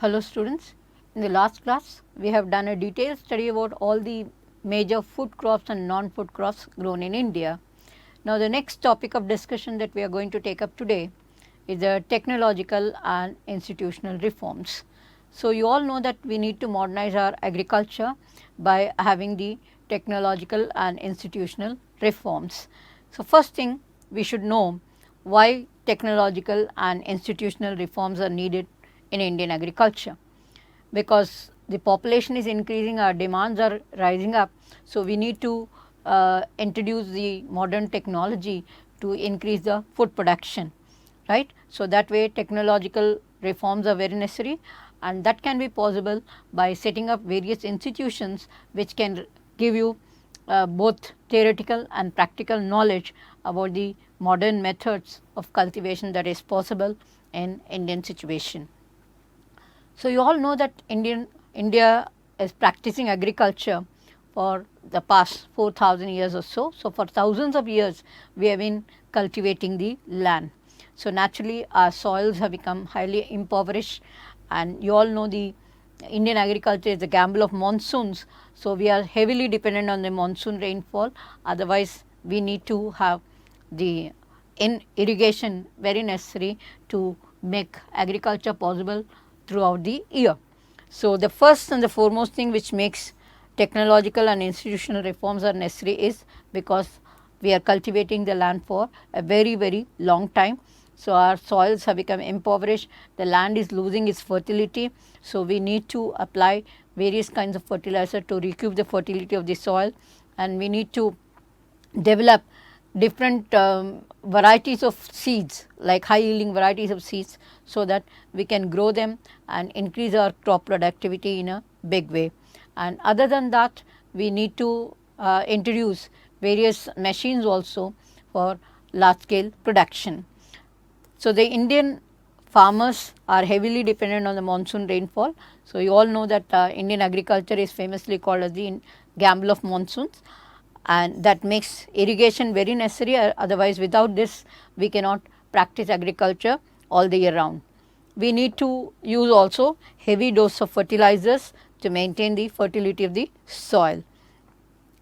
Hello students, in the last class we have done a detailed study about all the major food crops and non-food crops grown in India. Now the next topic of discussion that we are going to take up today is the technological and institutional reforms. So you all know that we need to modernize our agriculture by having the technological and institutional reforms. So first thing we should know why technological and institutional reforms are needed in Indian agriculture, because the population is increasing, our demands are rising up. So, we need to introduce the modern technology to increase the food production, right. So, that way technological reforms are very necessary, and that can be possible by setting up various institutions which can give you both theoretical and practical knowledge about the modern methods of cultivation that is possible in Indian situation. So, you all know that India is practicing agriculture for the past 4,000 years or so. So, for thousands of years we have been cultivating the land. So, naturally our soils have become highly impoverished, and you all know the Indian agriculture is the gamble of monsoons. So, we are heavily dependent on the monsoon rainfall, otherwise we need to have the irrigation very necessary to make agriculture possible throughout the year. So, the first and the foremost thing which makes technological and institutional reforms are necessary is because we are cultivating the land for a very long time. So, our soils have become impoverished, the land is losing its fertility. So, we need to apply various kinds of fertilizer to recoup the fertility of the soil, and we need to develop different varieties of seeds, like high yielding varieties of seeds, so that we can grow them and increase our crop productivity in a big way. And other than that, we need to introduce various machines also for large scale production. So, the Indian farmers are heavily dependent on the monsoon rainfall. So, you all know that Indian agriculture is famously called as the gamble of monsoons, and that makes irrigation very necessary. Otherwise, without this we cannot practice agriculture all the year round. We need to use also heavy dose of fertilizers to maintain the fertility of the soil,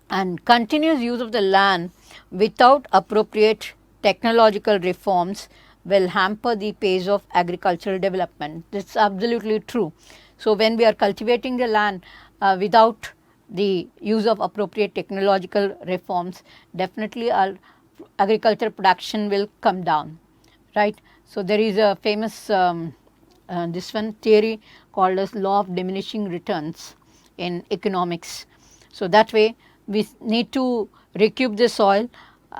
and continuous use of the land without appropriate technological reforms will hamper the pace of agricultural development. This is absolutely true. So, when we are cultivating the land without the use of appropriate technological reforms, definitely our agricultural production will come down, right. So, there is a famous this one theory called as law of diminishing returns in economics. So, that way we need to recoup the soil,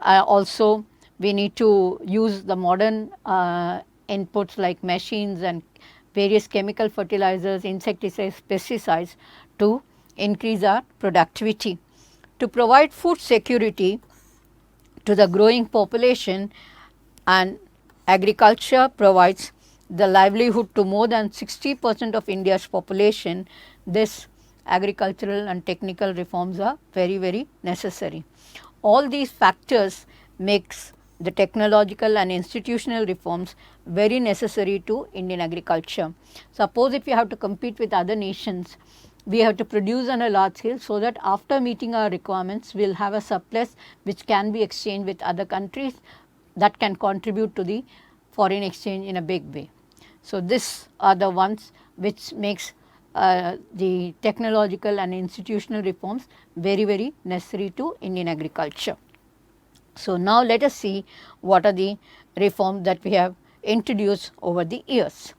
also we need to use the modern inputs like machines and various chemical fertilizers, insecticides, pesticides to increase our productivity. To provide food security to the growing population, and agriculture provides the livelihood to more than 60% of India's population, this agricultural and technical reforms are very necessary. All these factors makes the technological and institutional reforms very necessary to Indian agriculture. Suppose if you have to compete with other nations, we have to produce on a large scale, so that after meeting our requirements we will have a surplus which can be exchanged with other countries, that can contribute to the foreign exchange in a big way. So, these are the ones which makes the technological and institutional reforms very necessary to Indian agriculture. So, now let us see what are the reforms that we have introduced over the years.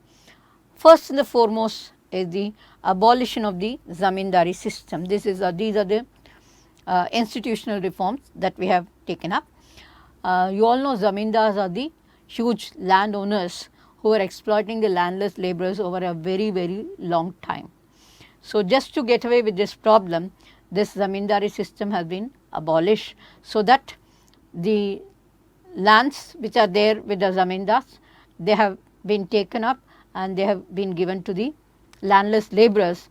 First and the foremost is the abolition of the zamindari system. These are the institutional reforms that we have taken up. You all know zamindars are the huge landowners who are exploiting the landless labourers over a very long time. So, just to get away with this problem, this zamindari system has been abolished, so that the lands which are there with the zamindars, they have been taken up and they have been given to the landless labourers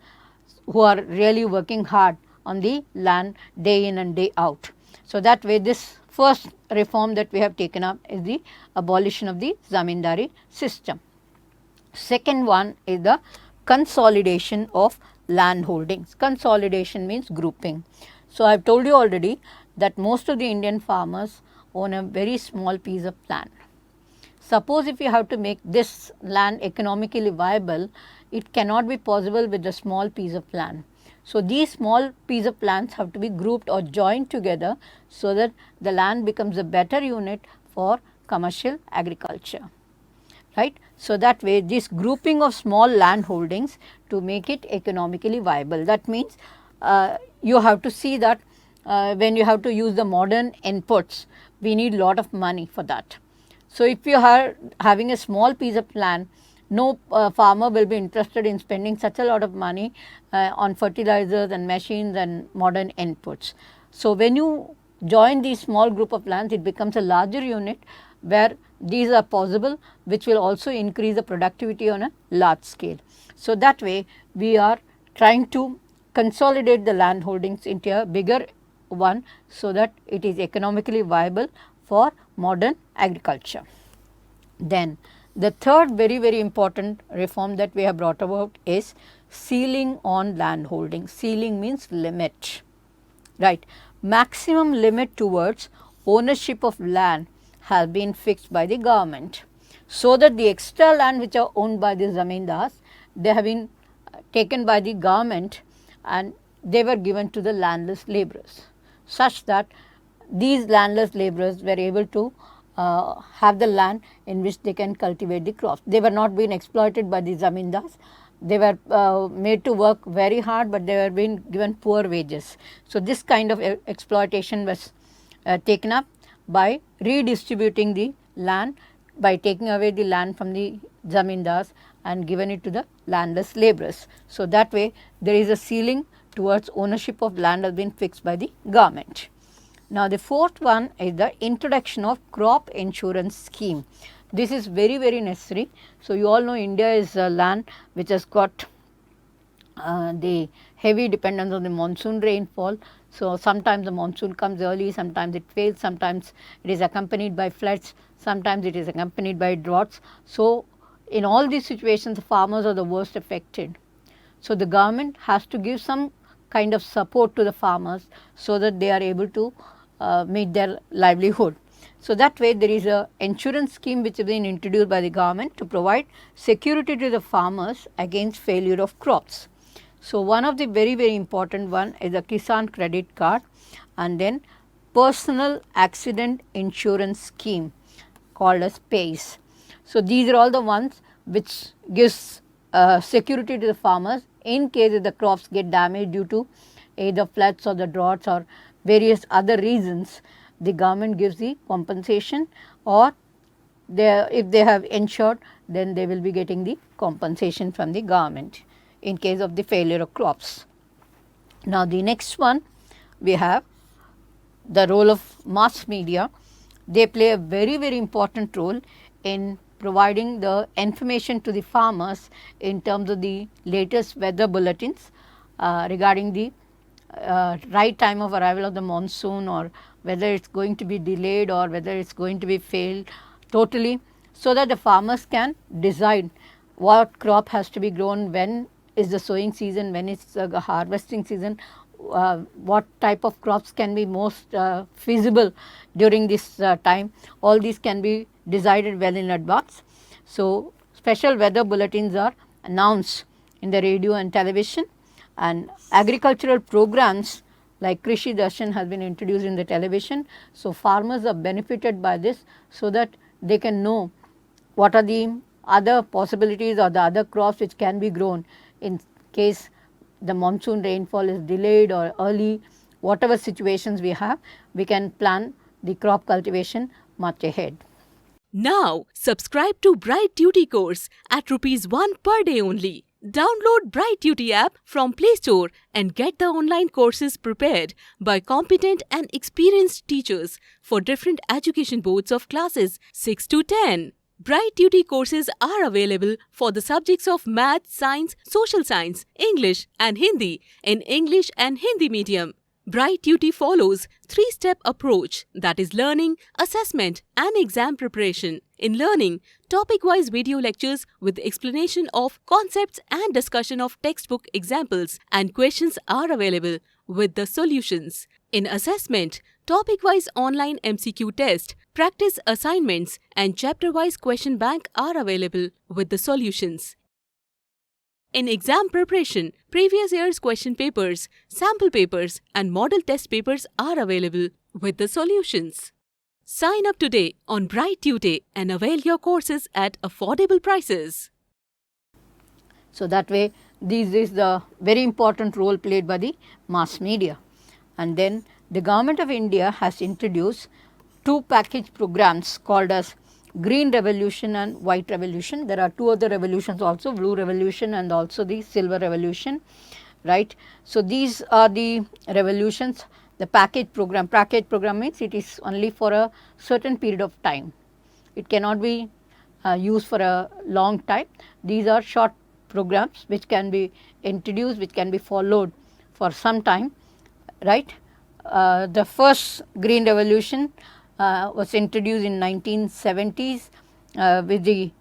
who are really working hard on the land day in and day out. So, that way this first reform that we have taken up is the abolition of the zamindari system. Second one is the consolidation of land holdings. Consolidation means grouping. So, I have told you already that most of the Indian farmers own a very small piece of land. Suppose if you have to make this land economically viable, it cannot be possible with a small piece of land. So, these small piece of lands have to be grouped or joined together, so that the land becomes a better unit for commercial agriculture, right. So, that way this grouping of small land holdings to make it economically viable. That means you have to see that when you have to use the modern inputs, we need lot of money for that. So, if you are having a small piece of land, no farmer will be interested in spending such a lot of money on fertilizers and machines and modern inputs. So, when you join these small group of lands, it becomes a larger unit where these are possible, which will also increase the productivity on a large scale. So, that way we are trying to consolidate the land holdings into a bigger one, so that it is economically viable for modern agriculture. Then the third very important reform that we have brought about is ceiling on land holding. Ceiling means limit, right. Maximum limit towards ownership of land has been fixed by the government, so that the extra land which are owned by the zamindars, they have been taken by the government and they were given to the landless labourers, such that these landless labourers were able to have the land in which they can cultivate the crops. They were not being exploited by the zamindars. They were made to work very hard, but they were being given poor wages. So, this kind of exploitation was taken up by redistributing the land, by taking away the land from the zamindars and given it to the landless labourers. So, that way there is a ceiling towards ownership of land has been fixed by the government. Now, the fourth one is the introduction of crop insurance scheme. This is very necessary. So, you all know India is a land which has got the heavy dependence on the monsoon rainfall. So, sometimes the monsoon comes early, sometimes it fails, sometimes it is accompanied by floods, sometimes it is accompanied by droughts. So, in all these situations the farmers are the worst affected. So, the government has to give some kind of support to the farmers, so that they are able to meet their livelihood. So, that way there is a insurance scheme which has been introduced by the government to provide security to the farmers against failure of crops. So, one of the very important one is the Kisan credit card, and then personal accident insurance scheme called as PACE. So, these are all the ones which gives security to the farmers in case if the crops get damaged due to either floods or the droughts or various other reasons. The government gives the compensation, or if they have insured, then they will be getting the compensation from the government in case of the failure of crops. Now, the next one we have the role of mass media. They play a very important role in providing the information to the farmers in terms of the latest weather bulletins regarding the right time of arrival of the monsoon, or whether it is going to be delayed or whether it is going to be failed totally, so that the farmers can decide what crop has to be grown, when is the sowing season, when is the harvesting season, what type of crops can be most feasible during this time. All these can be decided well in advance. So, special weather bulletins are announced in the radio and television, and agricultural programs like Krishi Darshan has been introduced in the television. So, farmers are benefited by this, so that they can know what are the other possibilities or the other crops which can be grown in case the monsoon rainfall is delayed or early. Whatever situations we have, we can plan the crop cultivation much ahead. Now, subscribe to Bright Tutee course at ₹1 per day only. Download Bright Tutee app from Play Store and get the online courses prepared by competent and experienced teachers for different education boards of classes 6 to 10. Bright Tutee courses are available for the subjects of Math, Science, Social Science, English and Hindi in English and Hindi medium. Bright Tutee follows 3-step approach, that is learning, assessment and exam preparation. In learning, topic-wise video lectures with explanation of concepts and discussion of textbook examples and questions are available with the solutions. In assessment, topic-wise online MCQ test, practice assignments and chapter-wise question bank are available with the solutions. In exam preparation, previous year's question papers, sample papers and model test papers are available with the solutions. Sign up today on Bright Tutee and avail your courses at affordable prices. So that way, this is the very important role played by the mass media. And then the Government of India has introduced two package programs called as Green Revolution and White Revolution. There are two other revolutions also, Blue Revolution and also the Silver Revolution, right. So, these are the revolutions. The package program means it is only for a certain period of time. It cannot be used for a long time. These are short programs which can be introduced, which can be followed for some time, right. The first Green Revolution was introduced in 1970s with the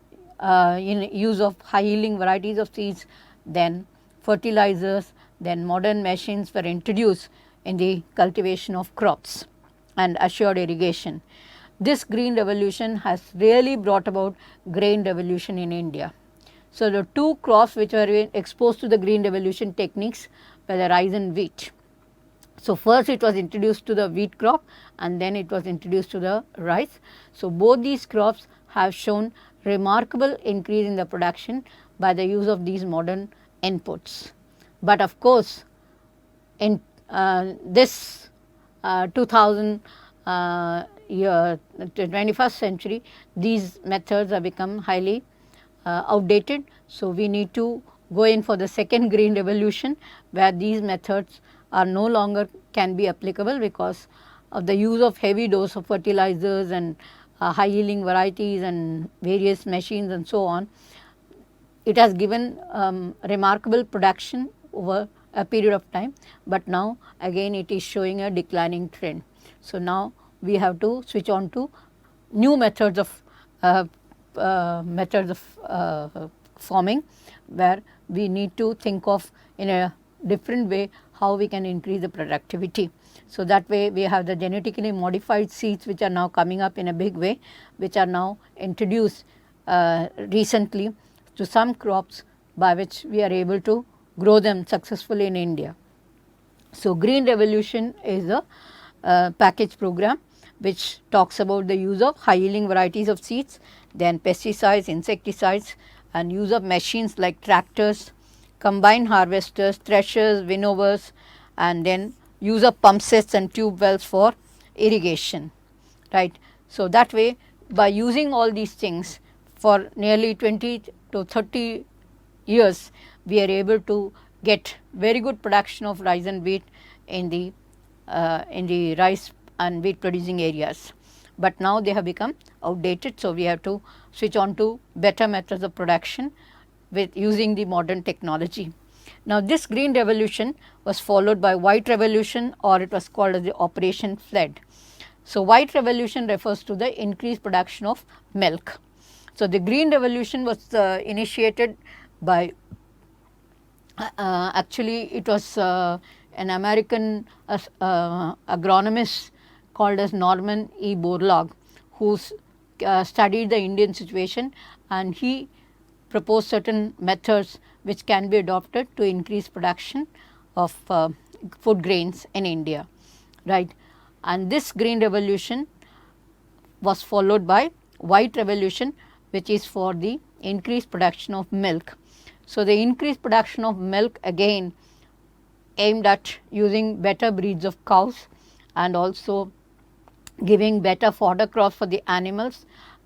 use of high yielding varieties of seeds, then fertilizers, then modern machines were introduced in the cultivation of crops and assured irrigation. This Green Revolution has really brought about grain revolution in India. So, the two crops which were exposed to the Green Revolution techniques were the rice and wheat. So, first it was introduced to the wheat crop and then it was introduced to the rice. So, both these crops have shown remarkable increase in the production by the use of these modern inputs. But of course, in this 21st century, these methods have become highly outdated. So, we need to go in for the second Green Revolution, where these methods are no longer can be applicable because of the use of heavy dose of fertilizers and high yielding varieties and various machines and so on. It has given remarkable production over a period of time, but now again it is showing a declining trend. So, now we have to switch on to new methods of farming, where we need to think of in a different way how we can increase the productivity. So, that way we have the genetically modified seeds which are now coming up in a big way, which are now introduced recently to some crops, by which we are able to grow them successfully in India. So, Green Revolution is a package program which talks about the use of high yielding varieties of seeds, then pesticides, insecticides and use of machines like tractors, combine harvesters, threshers, winnowers and then use of pump sets and tube wells for irrigation, right. So, that way by using all these things for nearly 20 to 30 years, we are able to get very good production of rice and wheat in the rice and wheat producing areas. But now they have become outdated. So, we have to switch on to better methods of production with using the modern technology. Now, this Green Revolution was followed by White Revolution, or it was called as the Operation Flood. So, White Revolution refers to the increased production of milk. So, the Green Revolution was initiated by actually it was an American agronomist called as Norman E. Borlaug, who studied the Indian situation, and he proposed certain methods which can be adopted to increase production of food grains in India, right. And this Green Revolution was followed by White Revolution, which is for the increased production of milk. So, the increased production of milk again aimed at using better breeds of cows and also giving better fodder crops for the animals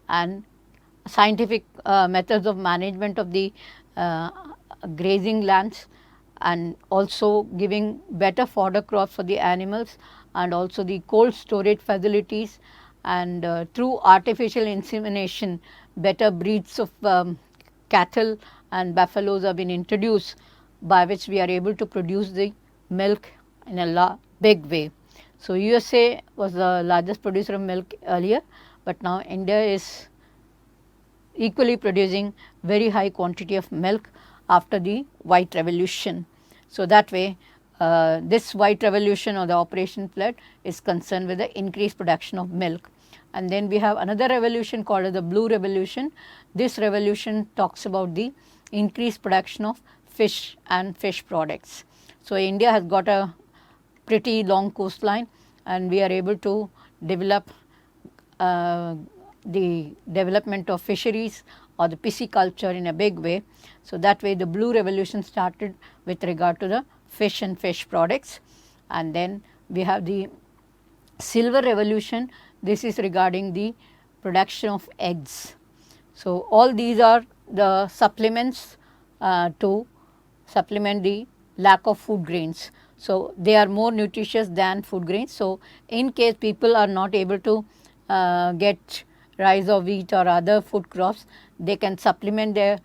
and scientific methods of management of the grazing lands, and also giving better fodder crops for the animals and also the cold storage facilities, and through artificial insemination better breeds of cattle and buffaloes have been introduced, by which we are able to produce the milk in a big way. So, USA was the largest producer of milk earlier, but now India is equally producing very high quantity of milk after the white revolution. So, that way this white revolution or the operation flood is concerned with the increased production of milk. And then we have another revolution called as the blue revolution. This revolution talks about the increased production of fish and fish products. So, India has got a pretty long coastline and we are able to develop the development of fisheries or the pisciculture in a big way. So, that way the blue revolution started with regard to the fish and fish products, and then we have the silver revolution. This is regarding the production of eggs. So, all these are the supplements to supplement the lack of food grains. So, they are more nutritious than food grains. So, in case people are not able to get rice or wheat or other food crops, they can supplement their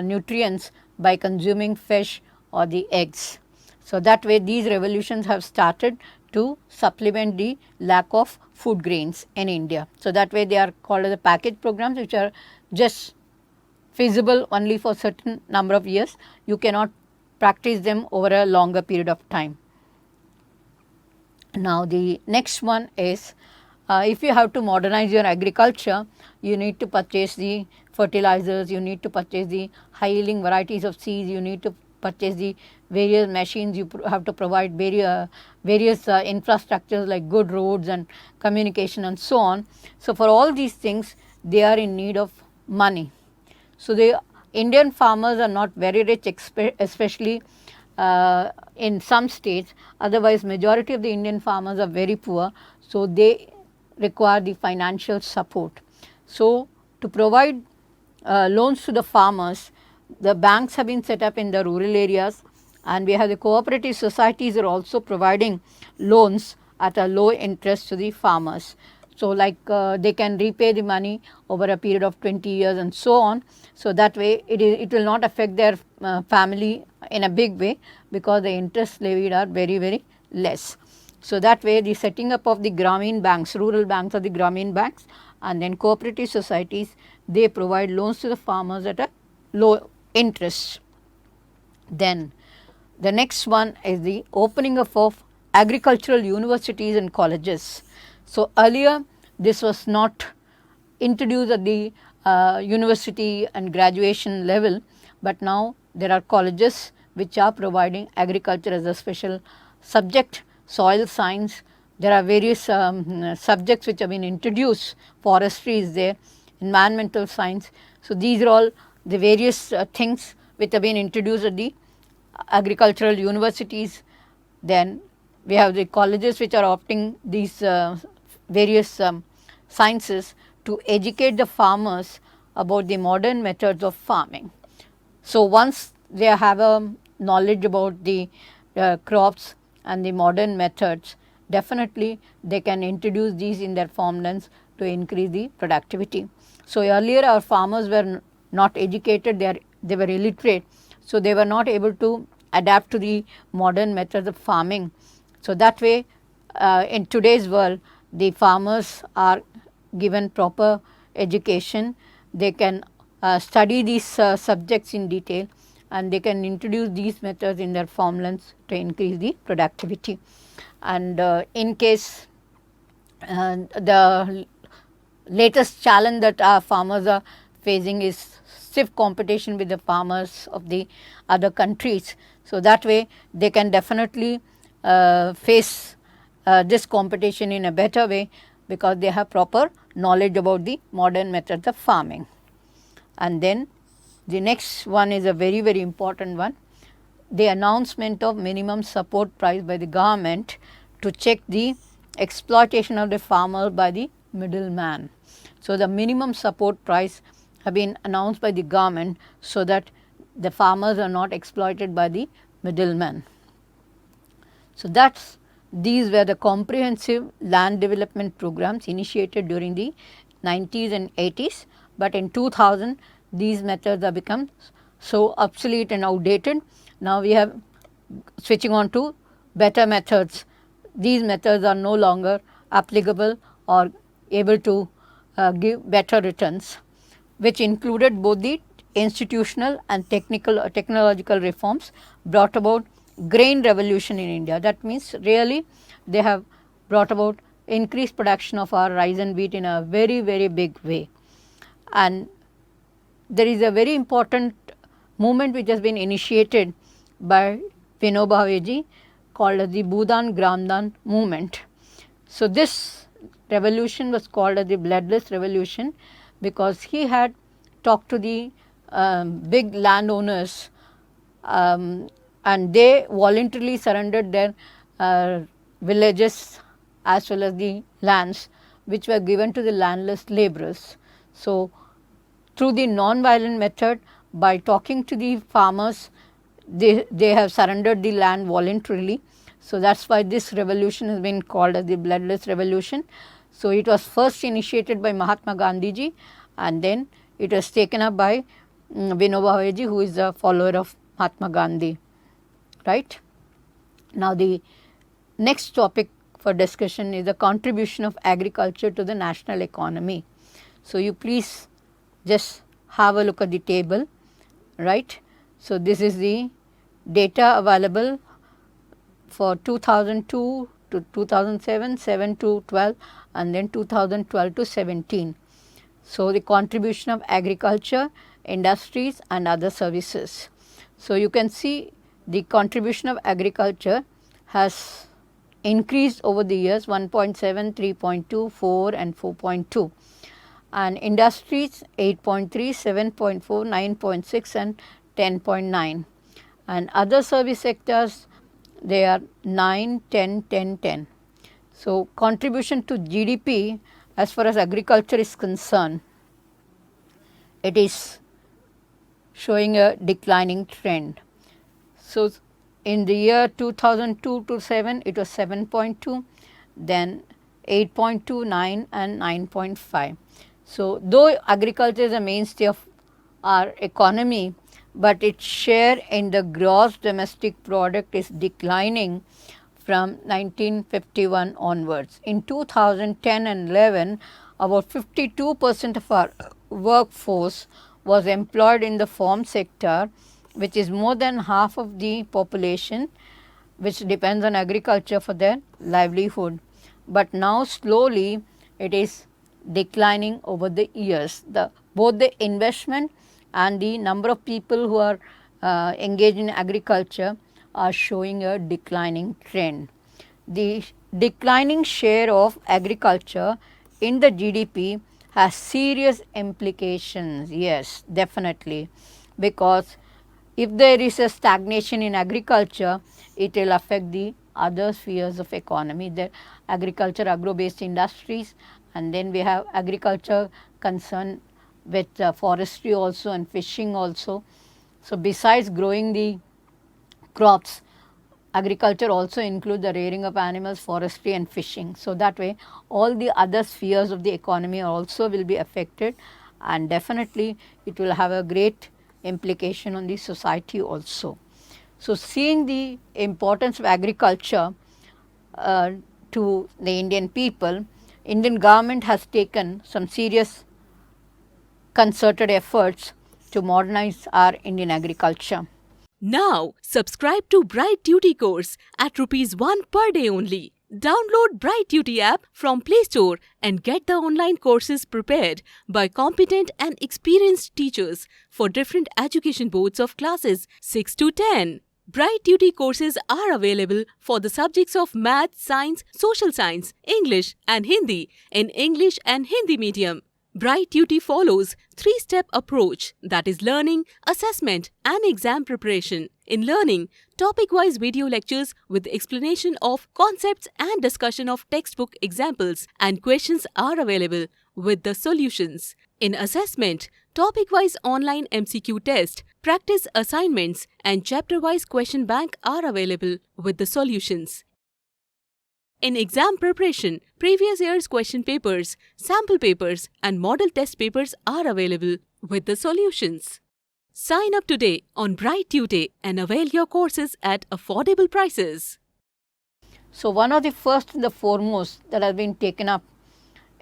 nutrients by consuming fish or the eggs. So, that way these revolutions have started to supplement the lack of food grains in India. So, that way they are called as the package programs, which are just feasible only for certain number of years. You cannot practice them over a longer period of time. Now, the next one is if you have to modernize your agriculture, you need to purchase the fertilizers, you need to purchase the high yielding varieties of seeds, you need to purchase the various machines, you have to provide various infrastructures like good roads and communication and so on. So, for all these things they are in need of money. So, the Indian farmers are not very rich, especially in some states, otherwise majority of the Indian farmers are very poor. So, they require the financial support. So, to provide loans to the farmers, the banks have been set up in the rural areas, and we have the cooperative societies are also providing loans at a low interest to the farmers. So, like they can repay the money over a period of 20 years and so on. So, that way it will not affect their family in a big way, because the interest levied are very less. So, that way the setting up of the Grameen banks, rural banks or the Grameen banks, and then cooperative societies, they provide loans to the farmers at a low interest. Then the next one is the opening up of agricultural universities and colleges. So, earlier this was not introduced at the university and graduation level, but now there are colleges which are providing agriculture as a special subject, soil science. There are various subjects which have been introduced, forestry is there, environmental science. So, these are all the various things which have been introduced at the agricultural universities. Then we have the colleges which are opting these various sciences to educate the farmers about the modern methods of farming. So, once they have a knowledge about the crops and the modern methods, definitely they can introduce these in their farmlands to increase the productivity. So, earlier our farmers were not educated, they were illiterate. So, they were not able to adapt to the modern methods of farming. So, that way in today's world the farmers are given proper education, they can study these subjects in detail, and they can introduce these methods in their farmlands to increase the productivity. And in case the latest challenge that our farmers are facing is stiff competition with the farmers of the other countries. So, that way they can definitely face this competition in a better way, because they have proper knowledge about the modern methods of farming. And then the next one is a very important one, the announcement of minimum support price by the government to check the exploitation of the farmer by the middleman. So, the minimum support price have been announced by the government, so that the farmers are not exploited by the middleman. So, these were the comprehensive land development programs initiated during the 90s and 80s, but in 2000 these methods have become so obsolete and outdated. Now, we have switching on to better methods. These methods are no longer applicable or able to give better returns. which included both the institutional and technological reforms, brought about grain revolution in India. That means really they have brought about increased production of our rice and wheat in a very, very big way. And there is a very important movement which has been initiated by Vinoba Bhave called as the Bhudan Gramdan movement. So, this revolution was called as the bloodless revolution because he had talked to the big landowners and they voluntarily surrendered their villages as well as the lands which were given to the landless labourers. So, through the non-violent method, by talking to the farmers, they have surrendered the land voluntarily. So, that is why this revolution has been called as the bloodless revolution. So, it was first initiated by Mahatma Gandhi ji and then it was taken up by Vinoba Bhave ji, who is a follower of Mahatma Gandhi, right. Now, the next topic for discussion is the contribution of agriculture to the national economy. So, you please just have a look at the table, right. So, this is the data available for 2002 to 2007, 7 to 12 and then 2012 to 17. So, the contribution of agriculture, industries and other services. So, you can see the contribution of agriculture has increased over the years 1.7, 3.2, 4 and 4.2, and industries 8.3, 7.4, 9.6 and 10.9, and other service sectors they are 9, 10, 10, 10. So, contribution to GDP as far as agriculture is concerned, it is showing a declining trend. So, in the year 2002 to 7 it was 7.2, then 8.2, 9 and 9.5. So, though agriculture is a mainstay of our economy, but its share in the gross domestic product is declining from 1951 onwards. In 2010 and 11, about 52% of our workforce was employed in the farm sector, which is more than half of the population which depends on agriculture for their livelihood. But now slowly it is declining over the years. Both the investment and the number of people who are engaged in agriculture are showing a declining trend. The declining share of agriculture in the GDP has serious implications, yes, definitely, because if there is a stagnation in agriculture, it will affect the other spheres of economy, the agriculture, agro-based industries, and then we have agriculture concerned with forestry also and fishing also. So, besides growing the crops, agriculture also includes the rearing of animals, forestry and fishing. So, that way all the other spheres of the economy also will be affected, and definitely it will have a great implication on the society also. So, seeing the importance of agriculture to the Indian people, Indian government has taken some serious concerted efforts to modernize our Indian agriculture. Now, subscribe to Bright Tutee course at Rs 1 per day only. Download Bright Tutee app from Play Store and get the online courses prepared by competent and experienced teachers for different education boards of classes 6 to 10. Bright Tutee courses are available for the subjects of Math, Science, Social Science, English and Hindi in English and Hindi medium. Bright Tutee follows 3-step approach, that is learning, assessment and exam preparation. In learning, topic-wise video lectures with explanation of concepts and discussion of textbook examples and questions are available with the solutions. In assessment, topic-wise online MCQ test, practice assignments and chapter-wise question bank are available with the solutions. In exam preparation, previous year's question papers, sample papers and model test papers are available with the solutions. Sign up today on Bright Tutee and avail your courses at affordable prices. So, one of the first and the foremost that has been taken up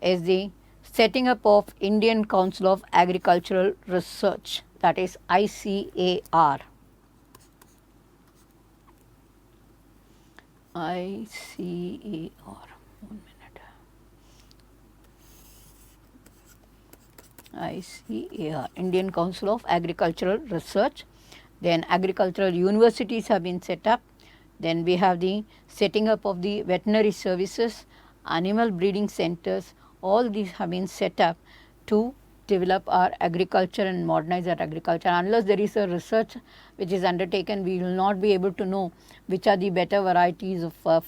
is the setting up of Indian Council of Agricultural Research, that is ICAR. ICAR, 1 minute. ICAR, Indian Council of Agricultural Research. Then agricultural universities have been set up. Then we have the setting up of the veterinary services, animal breeding centers, all these have been set up to develop our agriculture and modernize our agriculture. Unless there is a research which is undertaken, we will not be able to know which are the better varieties of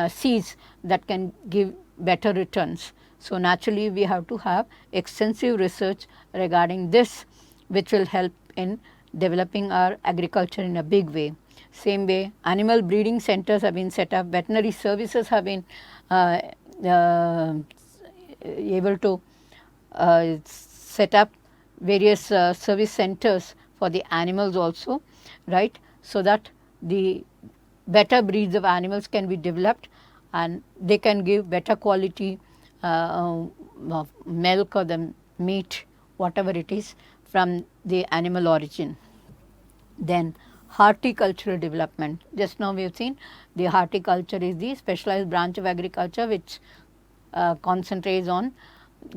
seeds that can give better returns. So, naturally we have to have extensive research regarding this, which will help in developing our agriculture in a big way. Same way, animal breeding centers have been set up, veterinary services have been able to set up various service centers for the animals also, right, so that the better breeds of animals can be developed and they can give better quality of milk or the meat, whatever it is, from the animal origin. Then horticultural development. Just now we have seen the horticulture is the specialized branch of agriculture which concentrates on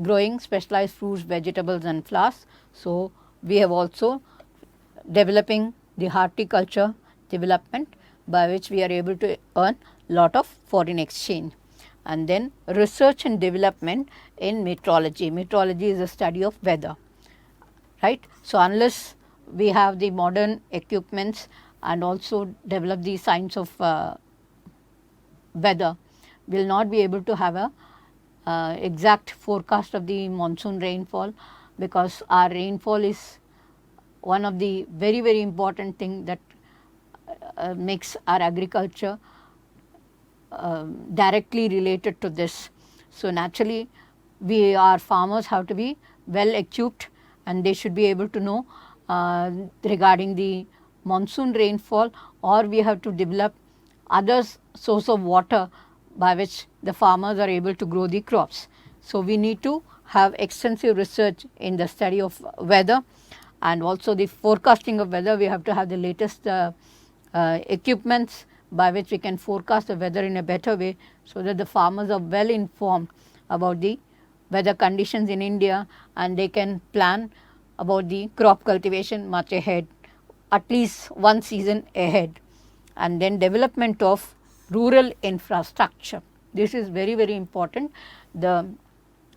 growing specialized fruits, vegetables and flowers. So, we have also developing the horticulture development, by which we are able to earn lot of foreign exchange. And then research and development in meteorology. Meteorology is a study of weather, right. So, unless we have the modern equipments and also develop the science of weather, we will not be able to have a exact forecast of the monsoon rainfall, because our rainfall is one of the very important thing that makes our agriculture directly related to this. So, naturally our farmers have to be well equipped and they should be able to know regarding the monsoon rainfall, or we have to develop other source of water by which the farmers are able to grow the crops. So, we need to have extensive research in the study of weather and also the forecasting of weather. We have to have the latest equipments by which we can forecast the weather in a better way, so that the farmers are well informed about the weather conditions in India and they can plan about the crop cultivation much ahead, at least one season ahead. And then development of rural infrastructure. This is very important. The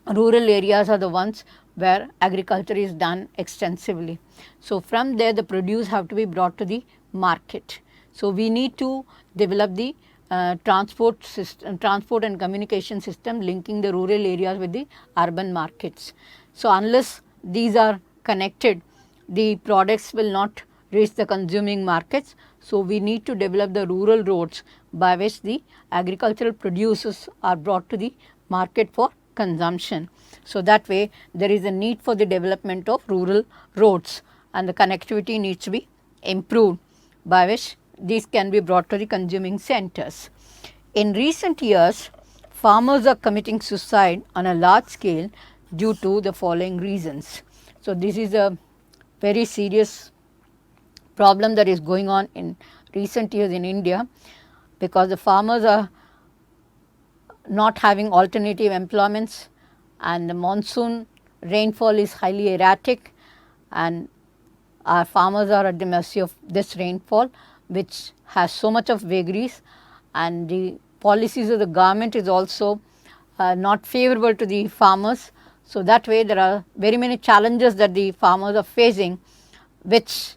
rural areas are the ones where agriculture is done extensively. So, from there the produce have to be brought to the market. So, we need to develop the transport and communication system linking the rural areas with the urban markets. So, unless these are connected, the products will not reach the consuming markets. So, we need to develop the rural roads by which the agricultural produces are brought to the market for consumption. So, that way there is a need for the development of rural roads and the connectivity needs to be improved, by which these can be brought to the consuming centers. In recent years, farmers are committing suicide on a large scale due to the following reasons. So, this is a very serious problem that is going on in recent years in India, because the farmers are not having alternative employments and the monsoon rainfall is highly erratic and our farmers are at the mercy of this rainfall, which has so much of vagaries, and the policies of the government is also not favorable to the farmers. So, that way there are very many challenges that the farmers are facing, which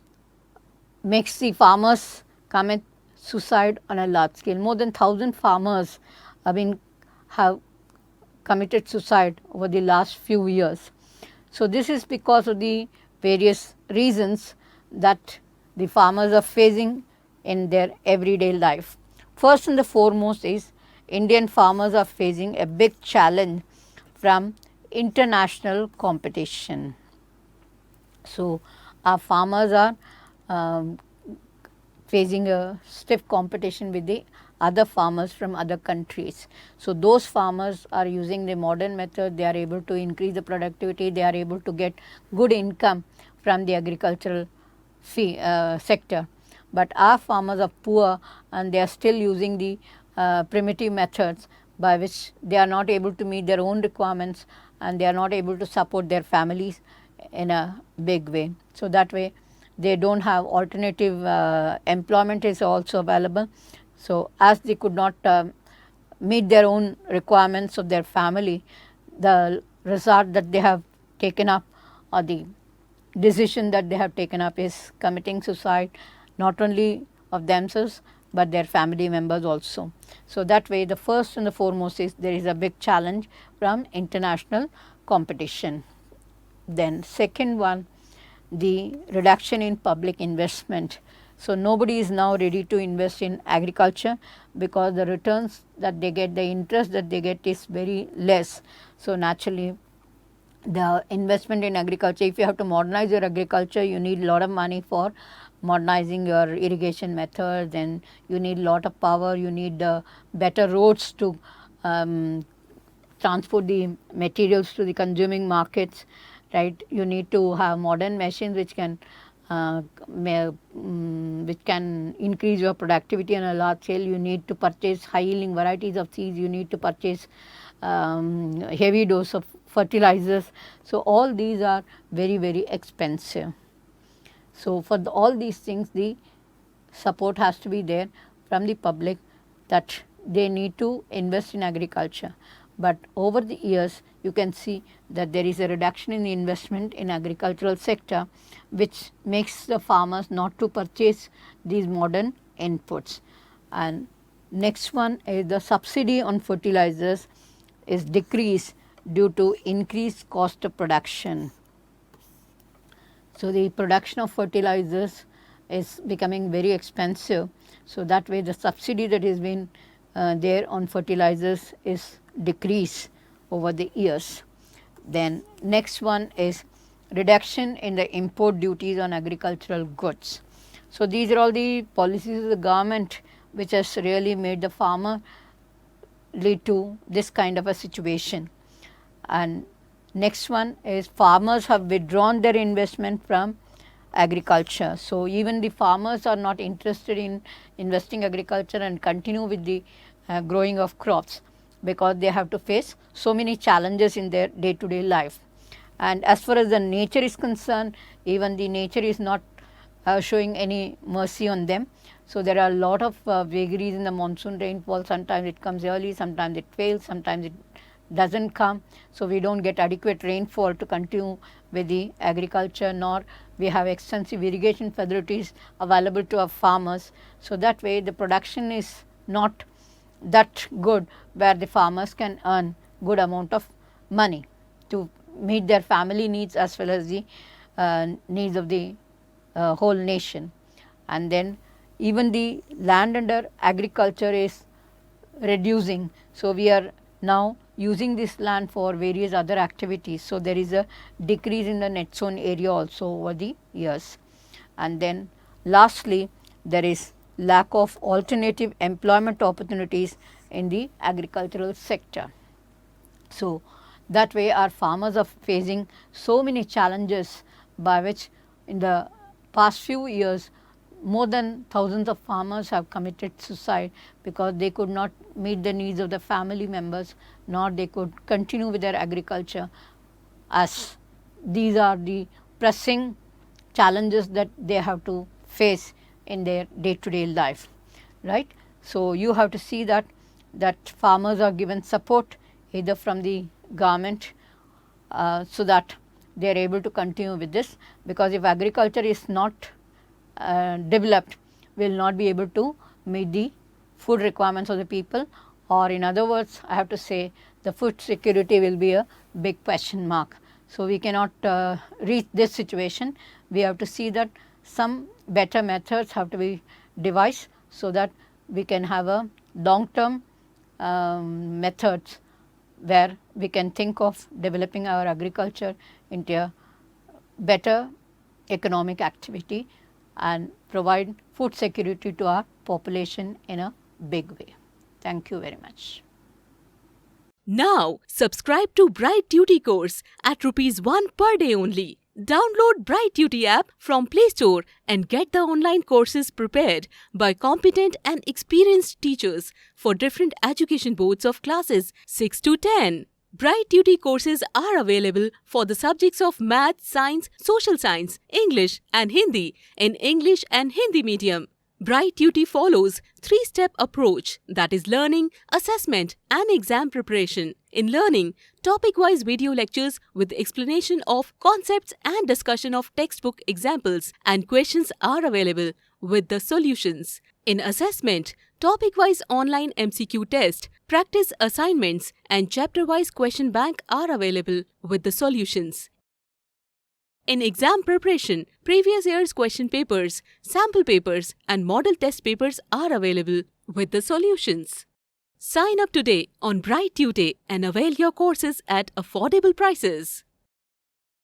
makes the farmers commit suicide on a large scale. More than 1,000 farmers have committed suicide over the last few years. So, this is because of the various reasons that the farmers are facing in their everyday life. First and the foremost is Indian farmers are facing a big challenge from international competition. So, our farmers are facing a stiff competition with the other farmers from other countries. So, those farmers are using the modern method, they are able to increase the productivity, they are able to get good income from the agricultural sector. But our farmers are poor and they are still using the primitive methods by which they are not able to meet their own requirements and they are not able to support their families in a big way. So, that way they do not have alternative employment is also available. So, as they could not meet their own requirements of their family, the resort that they have taken up or the decision that they have taken up is committing suicide, not only of themselves, but their family members also. So, that way the first and the foremost is there is a big challenge from international competition. Then second one, the reduction in public investment. So, nobody is now ready to invest in agriculture because the returns that they get, the interest that they get is very less. So, naturally the investment in agriculture, if you have to modernize your agriculture, you need a lot of money for modernizing your irrigation methods, and you need a lot of power, you need better roads to transport the materials to the consuming markets, right. You need to have modern machines which can increase your productivity on a large scale. You need to purchase high yielding varieties of seeds, you need to purchase heavy dose of fertilizers. So, all these are very, very expensive. So, for all these things the support has to be there from the public that they need to invest in agriculture. But over the years you can see that there is a reduction in the investment in agricultural sector, which makes the farmers not to purchase these modern inputs. And next one is the subsidy on fertilizers is decreased due to increased cost of production. So, the production of fertilizers is becoming very expensive. So, that way the subsidy that has been there on fertilizers is decreased over the years. Then next one is reduction in the import duties on agricultural goods. So, these are all the policies of the government which has really made the farmer lead to this kind of a situation. And next one is farmers have withdrawn their investment from agriculture. So, even the farmers are not interested in investing agriculture and continue with the growing of crops, because they have to face so many challenges in their day to day life. And as far as the nature is concerned, even the nature is not showing any mercy on them. So, there are a lot of vagaries in the monsoon rainfall. Sometimes it comes early, sometimes it fails, sometimes it does not come. So, we do not get adequate rainfall to continue with the agriculture, nor we have extensive irrigation facilities available to our farmers. So, that way the production is not that good where the farmers can earn good amount of money to meet their family needs as well as the needs of the whole nation. And then even the land under agriculture is reducing. So, we are now using this land for various other activities. So, there is a decrease in the net sown area also over the years. And then lastly, there is lack of alternative employment opportunities in the agricultural sector. So, that way our farmers are facing so many challenges by which in the past few years more than thousands of farmers have committed suicide, because they could not meet the needs of the family members, nor they could continue with their agriculture, as these are the pressing challenges that they have to face in their day to day life, right. So, you have to see that farmers are given support either from the government so that they are able to continue with this, because if agriculture is not developed, we will not be able to meet the food requirements of the people, or in other words I have to say the food security will be a big question mark. So, we cannot reach this situation. We have to see that some better methods have to be devised, so that we can have a long term methods where we can think of developing our agriculture into a better economic activity and provide food security to our population in a big way. Thank you very much. Now, subscribe to Bright Tutee course at ₹1 per day only. Download Bright Tutee app from Play Store and get the online courses prepared by competent and experienced teachers for different education boards of classes 6 to 10. Bright Tutee courses are available for the subjects of Math, Science, Social Science, English and Hindi in English and Hindi medium. Bright Tutee follows 3-step approach, that is learning, assessment and exam preparation. In learning, topic-wise video lectures with explanation of concepts and discussion of textbook examples and questions are available with the solutions. In assessment, topic-wise online MCQ test, practice assignments and chapter-wise question bank are available with the solutions. In exam preparation, previous year's question papers, sample papers and model test papers are available with the solutions. Sign up today on Bright Tutee and avail your courses at affordable prices.